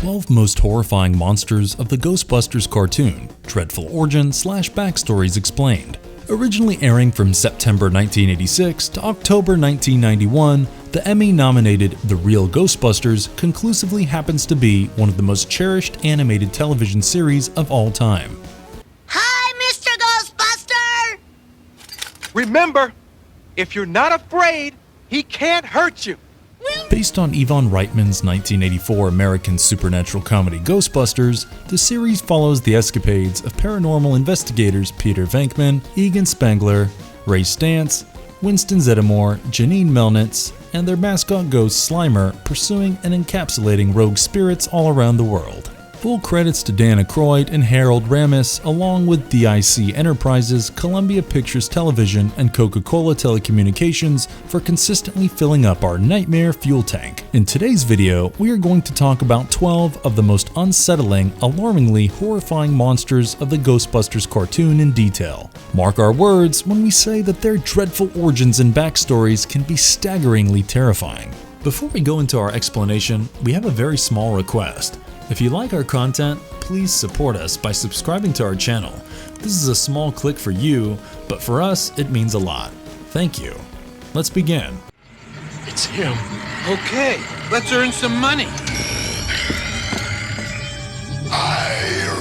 12 most horrifying monsters of the Ghostbusters cartoon, dreadful origin/backstories explained. Originally airing from September 1986 to October 1991, the Emmy-nominated The Real Ghostbusters conclusively happens to be one of the most cherished animated television series of all time. Hi, Mr. Ghostbuster! Remember, if you're not afraid, he can't hurt you. Based on Ivan Reitman's 1984 American supernatural comedy Ghostbusters, the series follows the escapades of paranormal investigators Peter Venkman, Egon Spengler, Ray Stantz, Winston Zeddemore, Janine Melnitz, and their mascot ghost Slimer pursuing and encapsulating rogue spirits all around the world. Full credits to Dan Aykroyd and Harold Ramis, along with DIC Enterprises, Columbia Pictures Television, and Coca-Cola Telecommunications for consistently filling up our nightmare fuel tank. In today's video, we are going to talk about 12 of the most unsettling, alarmingly horrifying monsters of the Ghostbusters cartoon in detail. Mark our words when we say that their dreadful origins and backstories can be staggeringly terrifying. Before we go into our explanation, we have a very small request. If you like our content, please support us by subscribing to our channel. This is a small click for you, but for us, it means a lot. Thank you. Let's begin. It's him. Okay, let's earn some money. I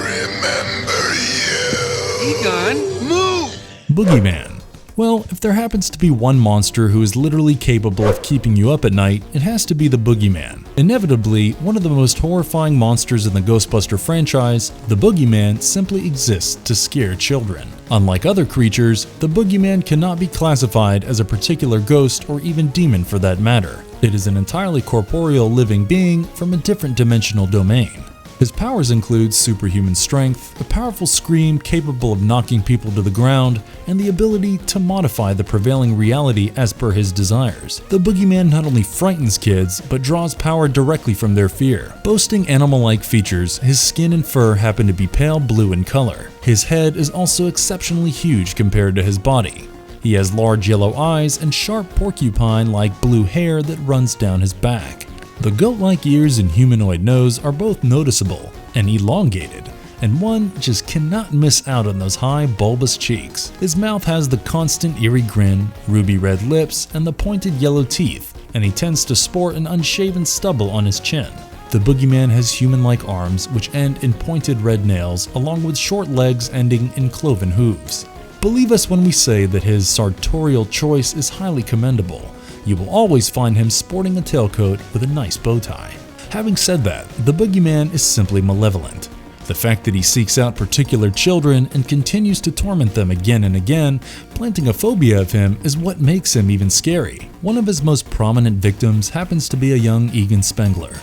remember you. Egon, move! Boogieman. Well, if there happens to be one monster who is literally capable of keeping you up at night, it has to be the Boogieman. Inevitably, one of the most horrifying monsters in the Ghostbuster franchise, the Boogieman simply exists to scare children. Unlike other creatures, the Boogieman cannot be classified as a particular ghost or even demon for that matter. It is an entirely corporeal living being from a different dimensional domain. His powers include superhuman strength, a powerful scream capable of knocking people to the ground, and the ability to modify the prevailing reality as per his desires. The Boogieman not only frightens kids, but draws power directly from their fear. Boasting animal-like features, his skin and fur happen to be pale blue in color. His head is also exceptionally huge compared to his body. He has large yellow eyes and sharp porcupine-like blue hair that runs down his back. The goat-like ears and humanoid nose are both noticeable and elongated, and one just cannot miss out on those high, bulbous cheeks. His mouth has the constant eerie grin, ruby red lips, and the pointed yellow teeth, and he tends to sport an unshaven stubble on his chin. The Boogieman has human-like arms which end in pointed red nails, along with short legs ending in cloven hooves. Believe us when we say that his sartorial choice is highly commendable. You will always find him sporting a tailcoat with a nice bow tie. Having said that, the Boogieman is simply malevolent. The fact that he seeks out particular children and continues to torment them again and again, planting a phobia of him, is what makes him even scary. One of his most prominent victims happens to be a young Egon Spengler.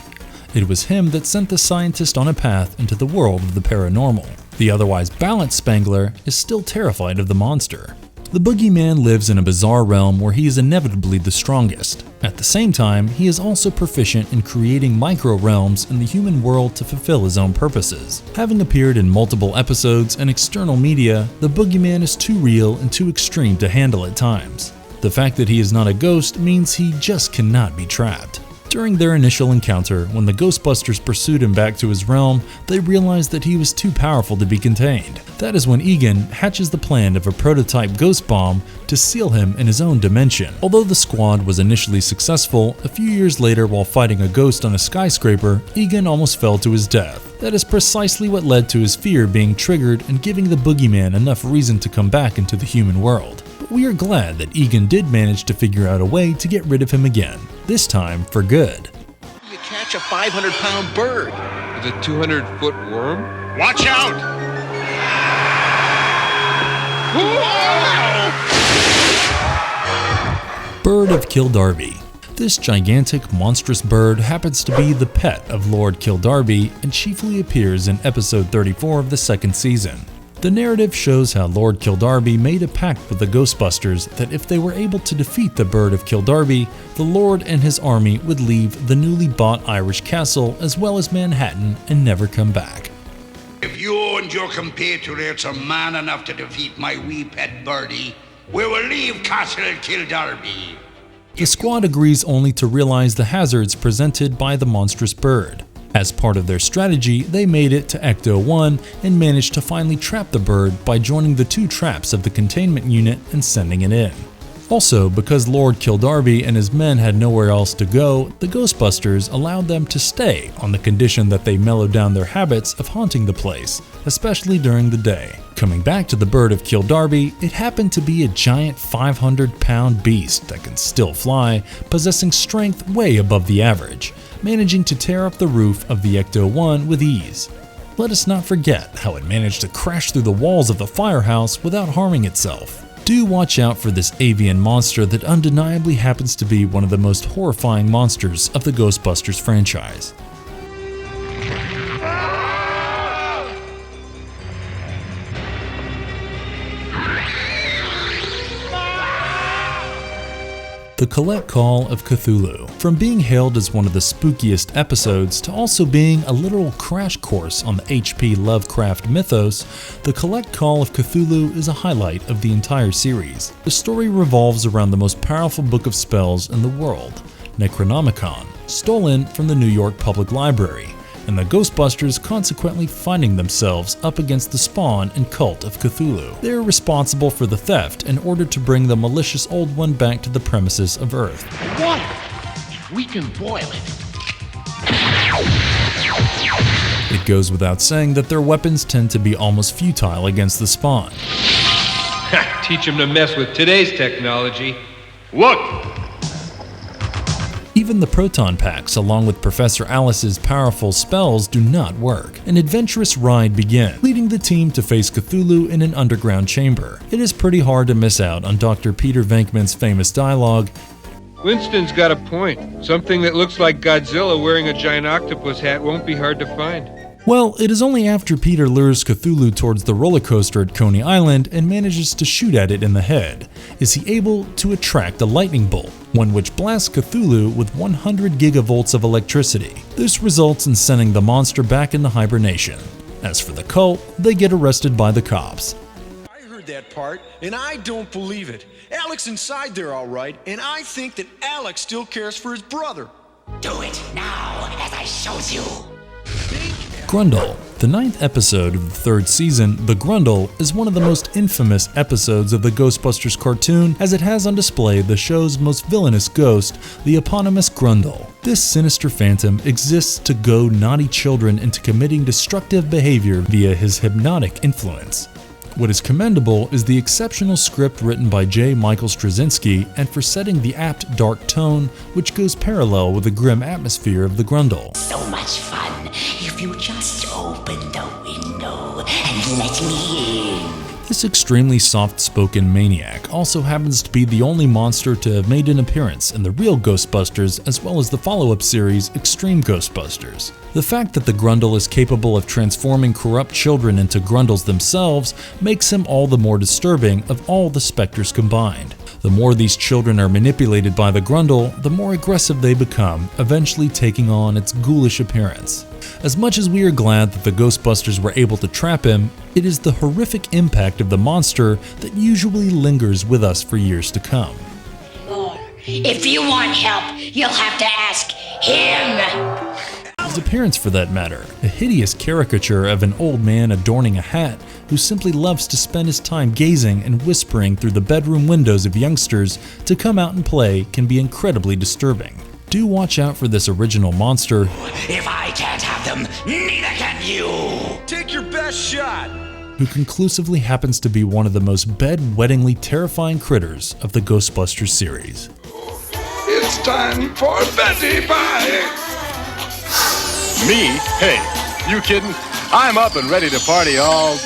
It was him that sent the scientist on a path into the world of the paranormal. The otherwise balanced Spengler is still terrified of the monster. The Boogieman lives in a bizarre realm where he is inevitably the strongest. At the same time, he is also proficient in creating micro-realms in the human world to fulfill his own purposes. Having appeared in multiple episodes and external media, the Boogieman is too real and too extreme to handle at times. The fact that he is not a ghost means he just cannot be trapped. During their initial encounter, when the Ghostbusters pursued him back to his realm, they realized that he was too powerful to be contained. That is when Egon hatches the plan of a prototype ghost bomb to seal him in his own dimension. Although the squad was initially successful, a few years later while fighting a ghost on a skyscraper, Egon almost fell to his death. That is precisely what led to his fear being triggered and giving the Boogieman enough reason to come back into the human world. But we are glad that Egon did manage to figure out a way to get rid of him again. This time for good. You catch a 500-pound bird With a 200-foot worm? Watch out! Bird of Kildarby. This gigantic, monstrous bird happens to be the pet of Lord Kildarby and chiefly appears in episode 34 of the second season. The narrative shows how Lord Kildarby made a pact with the Ghostbusters that if they were able to defeat the Bird of Kildarby, the Lord and his army would leave the newly bought Irish castle as well as Manhattan and never come back. If you and your compatriots are man enough to defeat my wee pet birdie, we will leave Castle Kildarby. The squad agrees only to realize the hazards presented by the monstrous bird. As part of their strategy, they made it to Ecto-1 and managed to finally trap the bird by joining the 2 traps of the containment unit and sending it in. Also, because Lord Kildarby and his men had nowhere else to go, the Ghostbusters allowed them to stay on the condition that they mellowed down their habits of haunting the place, especially during the day. Coming back to the bird of Kildarby, it happened to be a giant 500-pound beast that can still fly, possessing strength way above the average, managing to tear up the roof of the Ecto-1 with ease. Let us not forget how it managed to crash through the walls of the firehouse without harming itself. Do watch out for this avian monster that undeniably happens to be one of the most horrifying monsters of the Ghostbusters franchise. The Collect Call of Cthulhu. From being hailed as one of the spookiest episodes to also being a literal crash course on the H.P. Lovecraft mythos, The Collect Call of Cthulhu is a highlight of the entire series. The story revolves around the most powerful book of spells in the world, Necronomicon, stolen from the New York Public Library, and the Ghostbusters consequently finding themselves up against the spawn and cult of Cthulhu. They are responsible for the theft in order to bring the malicious old one back to the premises of Earth. Water! We can boil it. It goes without saying that their weapons tend to be almost futile against the spawn. Teach them to mess with today's technology. Look! Even the proton packs, along with Professor Alice's powerful spells, do not work. An adventurous ride begins, leading the team to face Cthulhu in an underground chamber. It is pretty hard to miss out on Dr. Peter Venkman's famous dialogue, Winston's got a point. Something that looks like Godzilla wearing a giant octopus hat won't be hard to find. Well, it is only after Peter lures Cthulhu towards the roller coaster at Coney Island and manages to shoot at it in the head, is he able to attract a lightning bolt, one which blasts Cthulhu with 100 gigavolts of electricity. This results in sending the monster back into hibernation. As for the cult, they get arrested by the cops. I heard that part, and I don't believe it. Alex inside there all right, and I think that Alex still cares for his brother. Do it now, as I showed you. Grundel. The 9th episode of the 3rd season, The Grundel, is one of the most infamous episodes of the Ghostbusters cartoon, as it has on display the show's most villainous ghost, the eponymous Grundel. This sinister phantom exists to goad naughty children into committing destructive behavior via his hypnotic influence. What is commendable is the exceptional script written by J. Michael Straczynski and for setting the apt dark tone, which goes parallel with the grim atmosphere of the Grundel. So much fun if you just open the window and let me in. This extremely soft-spoken maniac also happens to be the only monster to have made an appearance in The Real Ghostbusters as well as the follow-up series Extreme Ghostbusters. The fact that the Grundel is capable of transforming corrupt children into Grundels themselves makes him all the more disturbing of all the specters combined. The more these children are manipulated by the Grundel, the more aggressive they become, eventually taking on its ghoulish appearance. As much as we are glad that the Ghostbusters were able to trap him, it is the horrific impact of the monster that usually lingers with us for years to come. If you want help, you'll have to ask him. His appearance, for that matter, a hideous caricature of an old man adorning a hat who simply loves to spend his time gazing and whispering through the bedroom windows of youngsters to come out and play, can be incredibly disturbing. Do watch out for this original monster. If I can't have them, neither can you. Take your best shot. Who conclusively happens to be one of the most bed-wettingly terrifying critters of the Ghostbusters series. It's time for Betty Pie! Me? Hey, you kidding? I'm up and ready to party all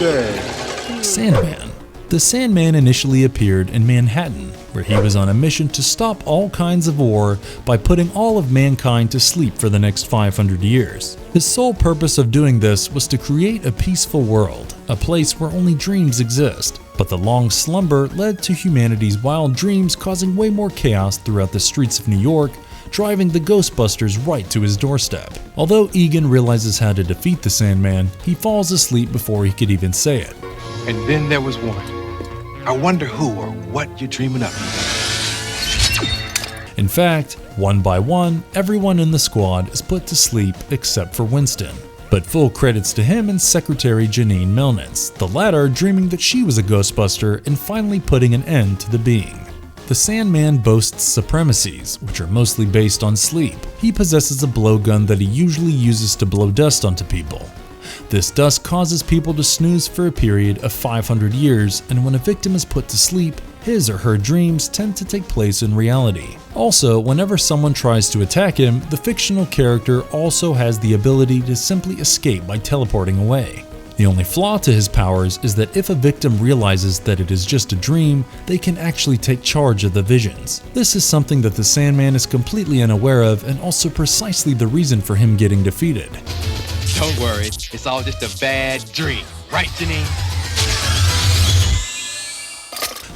day. Sandman. The Sandman initially appeared in Manhattan, where he was on a mission to stop all kinds of war by putting all of mankind to sleep for the next 500 years. His sole purpose of doing this was to create a peaceful world, a place where only dreams exist. But the long slumber led to humanity's wild dreams causing way more chaos throughout the streets of New York, driving the Ghostbusters right to his doorstep. Although Egon realizes how to defeat the Sandman, he falls asleep before he could even say it. And then there was one. I wonder who or what you're dreaming up. In fact, one by one, everyone in the squad is put to sleep except for Winston. But full credits to him and Secretary Janine Melnitz, the latter dreaming that she was a Ghostbuster and finally putting an end to the being. The Sandman boasts supremacies, which are mostly based on sleep. He possesses a blowgun that he usually uses to blow dust onto people. This dust causes people to snooze for a period of 500 years, and when a victim is put to sleep, his or her dreams tend to take place in reality. Also, whenever someone tries to attack him, the fictional character also has the ability to simply escape by teleporting away. The only flaw to his powers is that if a victim realizes that it is just a dream, they can actually take charge of the visions. This is something that the Sandman is completely unaware of, and also precisely the reason for him getting defeated. Don't worry, it's all just a bad dream. Right, Janine?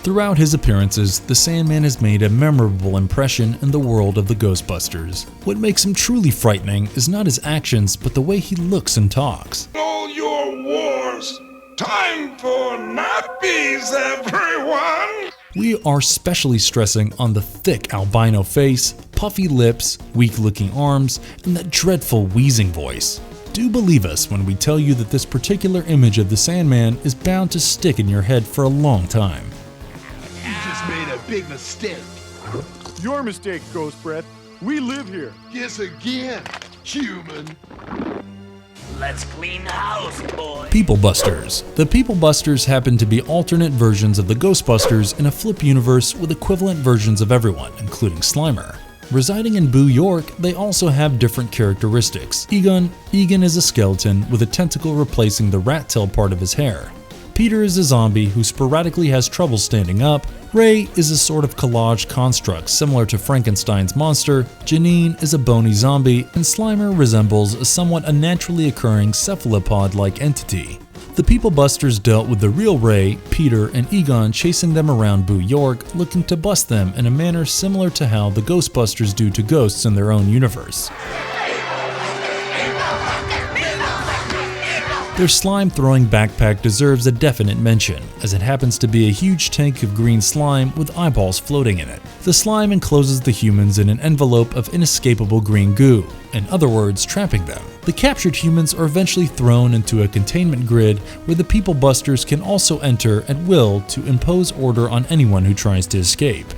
Throughout his appearances, the Sandman has made a memorable impression in the world of the Ghostbusters. What makes him truly frightening is not his actions, but the way he looks and talks. All your wars! Time for nappies, everyone! We are specially stressing on the thick albino face, puffy lips, weak-looking arms, and that dreadful wheezing voice. Do believe us when we tell you that this particular image of the Sandman is bound to stick in your head for a long time. You just made a big mistake. Your mistake, Ghost Breath. We live here. Guess again, human. Let's clean the house, boy. Peoplebusters. The Peoplebusters happen to be alternate versions of the Ghostbusters in a flip universe with equivalent versions of everyone, including Slimer. Residing in Boo York, they also have different characteristics. Egon is a skeleton with a tentacle replacing the rat tail part of his hair. Peter is a zombie who sporadically has trouble standing up. Ray is a sort of collage construct similar to Frankenstein's monster. Janine is a bony zombie, and Slimer resembles a somewhat unnaturally occurring cephalopod-like entity. The Peoplebusters dealt with the real Ray, Peter, and Egon chasing them around Boo York, looking to bust them in a manner similar to how the Ghostbusters do to ghosts in their own universe. Their slime-throwing backpack deserves a definite mention, as it happens to be a huge tank of green slime with eyeballs floating in it. The slime encloses the humans in an envelope of inescapable green goo, in other words, trapping them. The captured humans are eventually thrown into a containment grid where the Peoplebusters can also enter at will to impose order on anyone who tries to escape.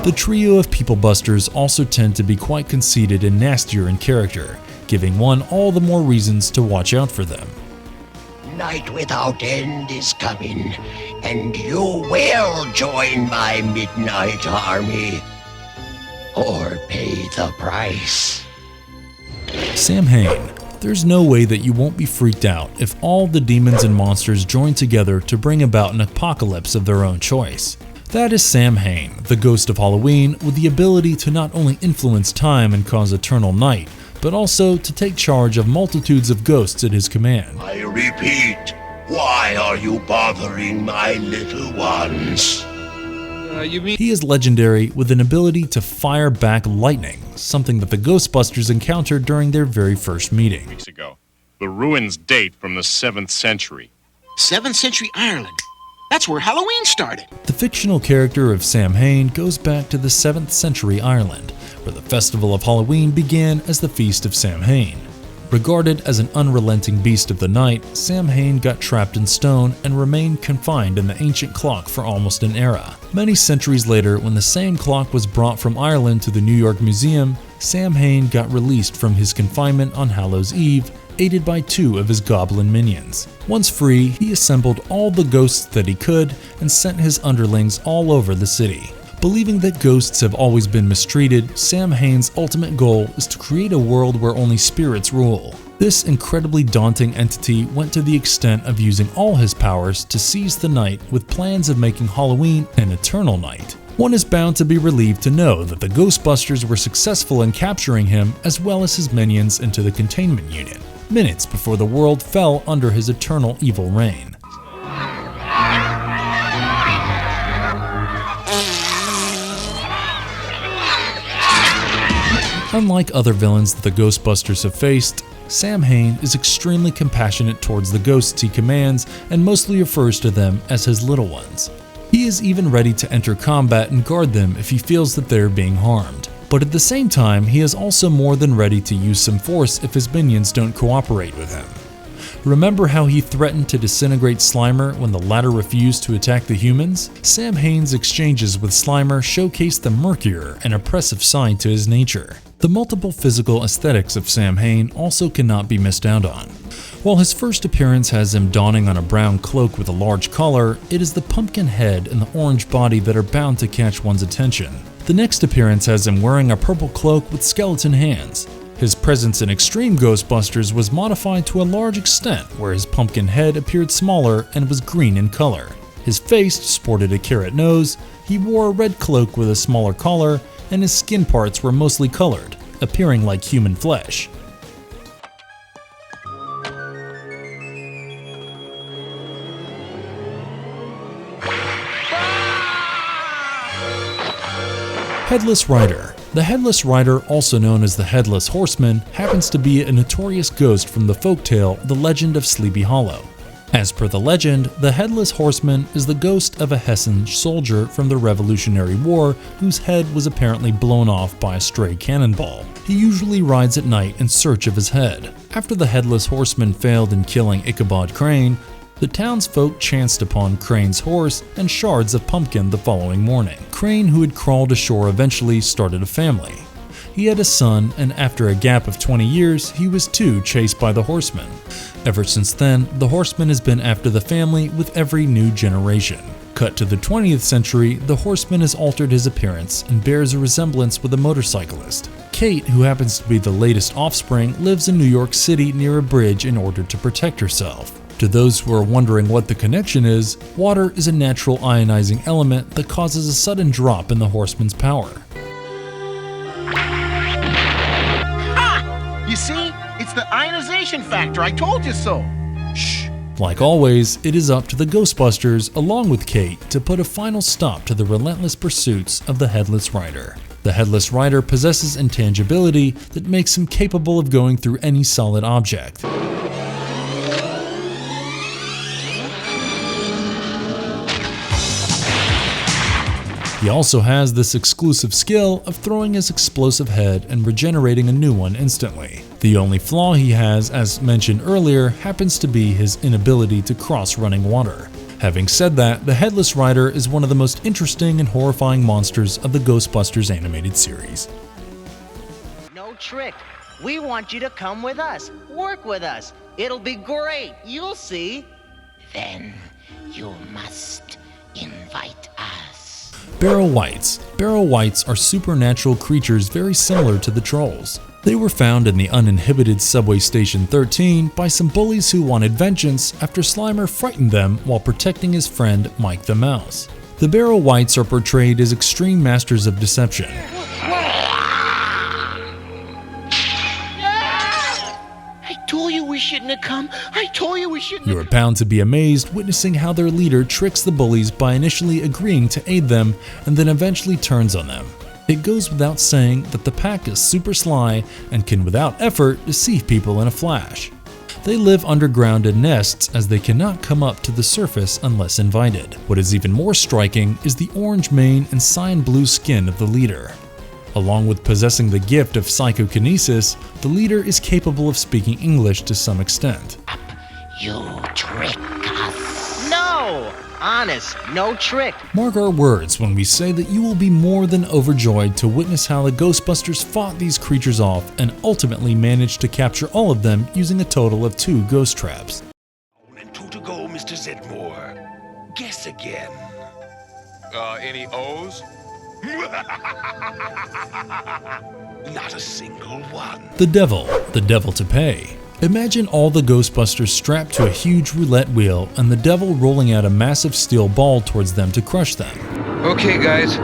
The trio of Peoplebusters also tend to be quite conceited and nastier in character, giving one all the more reasons to watch out for them. Night without end is coming, and you will join my midnight army, or pay the price. Sam Hain. There's no way that you won't be freaked out if all the demons and monsters join together to bring about an apocalypse of their own choice. That is Sam Hain, the ghost of Halloween, with the ability to not only influence time and cause eternal night, but also to take charge of multitudes of ghosts at his command. I repeat, why are you bothering my little ones? He is legendary with an ability to fire back lightning, something that the Ghostbusters encountered during their very first meeting. Weeks ago, the ruins date from the 7th century. 7th century Ireland. That's where Halloween started. The fictional character of Sam Hain goes back to the 7th century Ireland, where the festival of Halloween began as the Feast of Sam Hain. Regarded as an unrelenting beast of the night, Sam Hain got trapped in stone and remained confined in the ancient clock for almost an era. Many centuries later, when the same clock was brought from Ireland to the New York Museum, Sam Hain got released from his confinement on Hallows Eve, aided by 2 of his goblin minions. Once free, he assembled all the ghosts that he could and sent his underlings all over the city. Believing that ghosts have always been mistreated, Sam Hain's ultimate goal is to create a world where only spirits rule. This incredibly daunting entity went to the extent of using all his powers to seize the night with plans of making Halloween an eternal night. One is bound to be relieved to know that the Ghostbusters were successful in capturing him as well as his minions into the containment unit, minutes before the world fell under his eternal evil reign. Unlike other villains that the Ghostbusters have faced, Samhain is extremely compassionate towards the ghosts he commands and mostly refers to them as his little ones. He is even ready to enter combat and guard them if he feels that they are being harmed. But at the same time, he is also more than ready to use some force if his minions don't cooperate with him. Remember how he threatened to disintegrate Slimer when the latter refused to attack the humans? Samhain's exchanges with Slimer showcase the murkier and oppressive side to his nature. The multiple physical aesthetics of Samhain also cannot be missed out on. While his first appearance has him donning on a brown cloak with a large collar, it is the pumpkin head and the orange body that are bound to catch one's attention. The next appearance has him wearing a purple cloak with skeleton hands. His presence in Extreme Ghostbusters was modified to a large extent, where his pumpkin head appeared smaller and was green in color. His face sported a carrot nose, he wore a red cloak with a smaller collar, and his skin parts were mostly colored, appearing like human flesh. Headless Rider. The Headless Rider, also known as the Headless Horseman, happens to be a notorious ghost from the folktale The Legend of Sleepy Hollow. As per the legend, the Headless Horseman is the ghost of a Hessian soldier from the Revolutionary War whose head was apparently blown off by a stray cannonball. He usually rides at night in search of his head. After the Headless Horseman failed in killing Ichabod Crane, the townsfolk chanced upon Crane's horse and shards of pumpkin the following morning. Crane, who had crawled ashore, eventually started a family. He had a son, and after a gap of 20 years, he was too chased by the horseman. Ever since then, the horseman has been after the family with every new generation. Cut to the 20th century, the horseman has altered his appearance and bears a resemblance with a motorcyclist. Kate, who happens to be the latest offspring, lives in New York City near a bridge in order to protect herself. To those who are wondering what the connection is, water is a natural ionizing element that causes a sudden drop in the horseman's power. Ah! You see? It's the ionization factor. I told you so. Shh. Like always, it is up to the Ghostbusters, along with Kate, to put a final stop to the relentless pursuits of the Headless Rider. The Headless Rider possesses intangibility that makes him capable of going through any solid object. He also has this exclusive skill of throwing his explosive head and regenerating a new one instantly. The only flaw he has, as mentioned earlier, happens to be his inability to cross running water. Having said that, the Headless Rider is one of the most interesting and horrifying monsters of the Ghostbusters animated series. No trick. We want you to come with us. Work with us. It'll be great. You'll see. Then you must invite us. Barrow Wights. Barrow Wights are supernatural creatures very similar to the trolls. They were found in the uninhibited subway station 13 by some bullies who wanted vengeance after Slimer frightened them while protecting his friend Mike the Mouse. The Barrow Wights are portrayed as extreme masters of deception. I told you we shouldn't have come. I told you we shouldn't have You are bound to be amazed witnessing how their leader tricks the bullies by initially agreeing to aid them and then eventually turns on them. It goes without saying that the pack is super sly and can without effort deceive people in a flash. They live underground in nests as they cannot come up to the surface unless invited. What is even more striking is the orange mane and cyan blue skin of the leader. Along with possessing the gift of psychokinesis, the leader is capable of speaking English to some extent. You trick us. No! Honest, no trick. Mark our words when we say that you will be more than overjoyed to witness how the Ghostbusters fought these creatures off and ultimately managed to capture all of them using a total of 2 ghost traps. And 2 to go, Mr. Zeddemore. Guess again. Any O's? Not a single one. The devil to pay. Imagine all the Ghostbusters strapped to a huge roulette wheel and the devil rolling out a massive steel ball towards them to crush them. Okay, guys,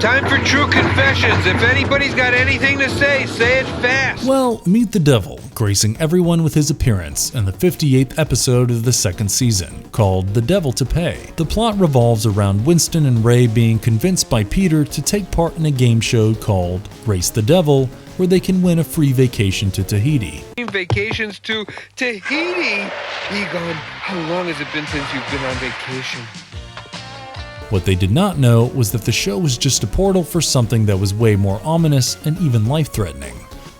time for true confessions. If anybody's got anything to say it fast. Well, meet the devil, gracing everyone with his appearance in the 58th episode of the 2nd season, called The Devil to Pay. The plot revolves around Winston and Ray being convinced by Peter to take part in a game show called Race the Devil, where they can win a free vacation to Tahiti. Vacations to Tahiti? Egon, how long has it been since you've been on vacation? What they did not know was that the show was just a portal for something that was way more ominous and even life-threatening.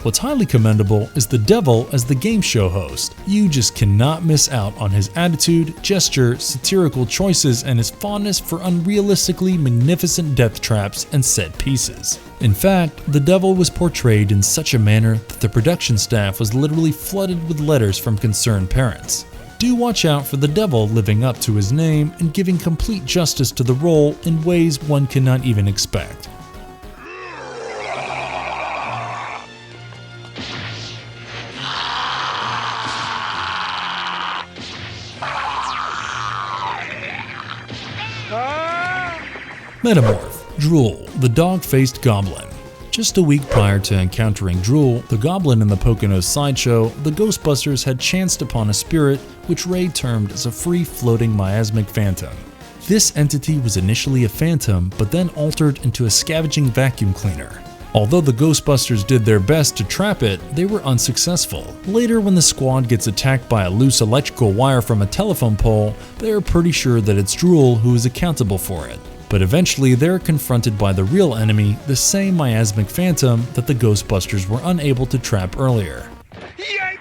What's highly commendable is the Devil as the game show host. You just cannot miss out on his attitude, gesture, satirical choices, and his fondness for unrealistically magnificent death traps and set pieces. In fact, the Devil was portrayed in such a manner that the production staff was literally flooded with letters from concerned parents. Do watch out for the Devil living up to his name and giving complete justice to the role in ways one cannot even expect. Metamorph, Drool, the dog-faced goblin. Just a week prior to encountering Drool, the goblin in the Poconos sideshow, the Ghostbusters had chanced upon a spirit which Ray termed as a free-floating miasmic phantom. This entity was initially a phantom, but then altered into a scavenging vacuum cleaner. Although the Ghostbusters did their best to trap it, they were unsuccessful. Later, when the squad gets attacked by a loose electrical wire from a telephone pole, they are pretty sure that it's Drool who is accountable for it. But eventually they're confronted by the real enemy, the same miasmic phantom that the Ghostbusters were unable to trap earlier. Yikes!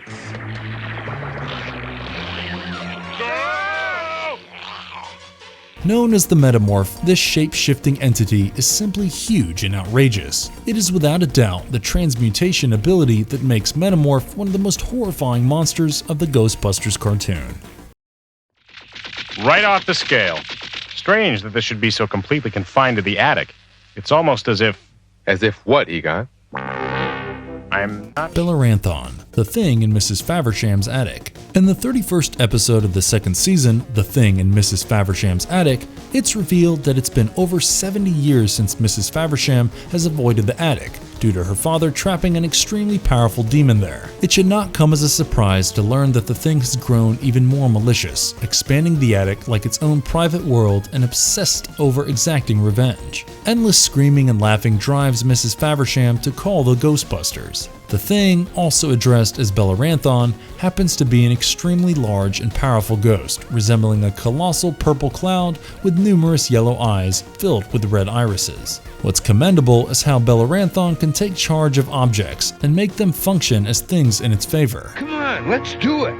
Known as the Metamorph, this shape-shifting entity is simply huge and outrageous. It is without a doubt the transmutation ability that makes Metamorph one of the most horrifying monsters of the Ghostbusters cartoon. Right off the scale. Strange that this should be so completely confined to the attic. It's almost as if... As if what, Egon? I'm not... Belleranthon, the Thing in Mrs. Faversham's attic. In the 31st episode of the second season, The Thing in Mrs. Faversham's attic, it's revealed that it's been over 70 years since Mrs. Faversham has avoided the attic, due to her father trapping an extremely powerful demon there. It should not come as a surprise to learn that the Thing has grown even more malicious, expanding the attic like its own private world and obsessed over exacting revenge. Endless screaming and laughing drives Mrs. Faversham to call the Ghostbusters. The Thing, also addressed as Belleranthon, happens to be an extremely large and powerful ghost, resembling a colossal purple cloud with numerous yellow eyes filled with red irises. What's commendable is how Belleranthon can take charge of objects and make them function as things in its favor. Come on, let's do it!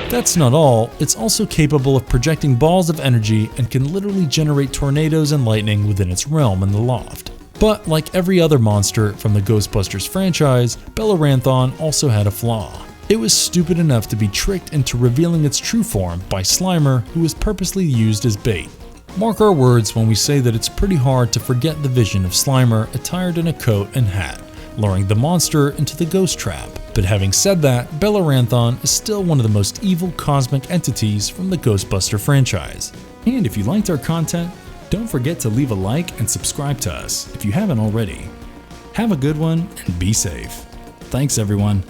That's not all, it's also capable of projecting balls of energy and can literally generate tornadoes and lightning within its realm in the loft. But like every other monster from the Ghostbusters franchise, Belleranthon also had a flaw. It was stupid enough to be tricked into revealing its true form by Slimer, who was purposely used as bait. Mark our words when we say that it's pretty hard to forget the vision of Slimer attired in a coat and hat, luring the monster into the ghost trap. But having said that, Belleranthon is still one of the most evil cosmic entities from the Ghostbuster franchise. And if you liked our content, don't forget to leave a like and subscribe to us if you haven't already. Have a good one and be safe. Thanks everyone.